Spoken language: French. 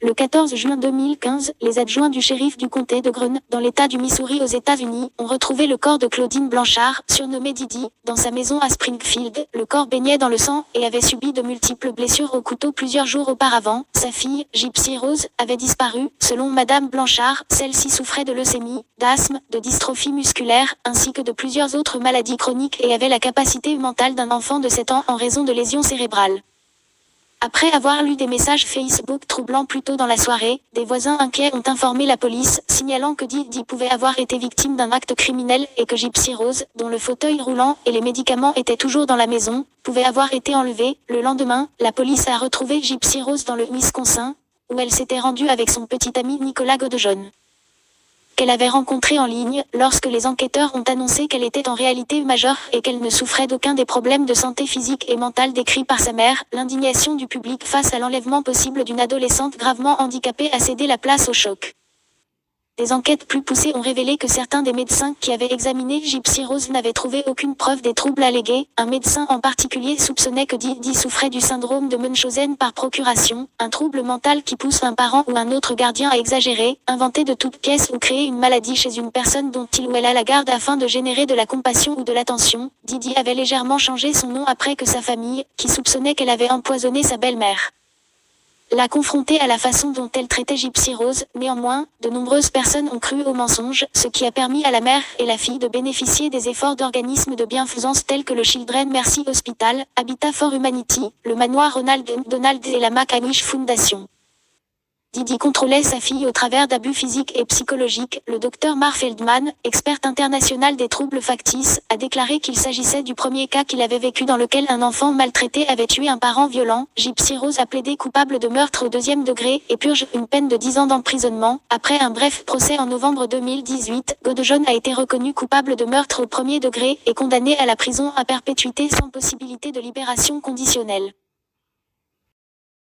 Le 14 juin 2015, les adjoints du shérif du comté de Greene, dans l'État du Missouri aux États-Unis, ont retrouvé le corps de Claudine Blanchard, surnommée Didi, dans sa maison à Springfield. Le corps baignait dans le sang et avait subi de multiples blessures au couteau plusieurs jours auparavant. Sa fille, Gypsy Rose, avait disparu. Selon Madame Blanchard, celle-ci souffrait de leucémie, d'asthme, de dystrophie musculaire, ainsi que de plusieurs autres maladies chroniques et avait la capacité mentale d'un enfant de 7 ans en raison de lésions cérébrales. Après avoir lu des messages Facebook troublants plus tôt dans la soirée, des voisins inquiets ont informé la police, signalant que Didi pouvait avoir été victime d'un acte criminel et que Gypsy Rose, dont le fauteuil roulant et les médicaments étaient toujours dans la maison, pouvait avoir été enlevée. Le lendemain, la police a retrouvé Gypsy Rose dans le Wisconsin, où elle s'était rendue avec son petit ami Nicolas Godejohn, qu'elle avait rencontré en ligne, lorsque les enquêteurs ont annoncé qu'elle était en réalité majeure et qu'elle ne souffrait d'aucun des problèmes de santé physique et mentale décrits par sa mère. L'indignation du public face à l'enlèvement possible d'une adolescente gravement handicapée a cédé la place au choc. Des enquêtes plus poussées ont révélé que certains des médecins qui avaient examiné Gypsy Rose n'avaient trouvé aucune preuve des troubles allégués. Un médecin en particulier soupçonnait que Didi souffrait du syndrome de Munchausen par procuration, un trouble mental qui pousse un parent ou un autre gardien à exagérer, inventer de toutes pièces ou créer une maladie chez une personne dont il ou elle a la garde afin de générer de la compassion ou de l'attention. Didi avait légèrement changé son nom après que sa famille, qui soupçonnait qu'elle avait empoisonné sa belle-mère, l'a confrontée à la façon dont elle traitait Gypsy Rose. Néanmoins, de nombreuses personnes ont cru au mensonge, ce qui a permis à la mère et la fille de bénéficier des efforts d'organismes de bienfaisance tels que le Children's Mercy Hospital, Habitat for Humanity, le manoir Ronald McDonald et la Make-A-Wish Foundation. Didi contrôlait sa fille au travers d'abus physiques et psychologiques. Le docteur Mark Feldman, expert international des troubles factices, a déclaré qu'il s'agissait du premier cas qu'il avait vécu dans lequel un enfant maltraité avait tué un parent violent. Gypsy Rose a plaidé coupable de meurtre au 2e degré et purge une peine de 10 ans d'emprisonnement. Après un bref procès en novembre 2018, Godejohn a été reconnu coupable de meurtre au 1er degré et condamné à la prison à perpétuité sans possibilité de libération conditionnelle.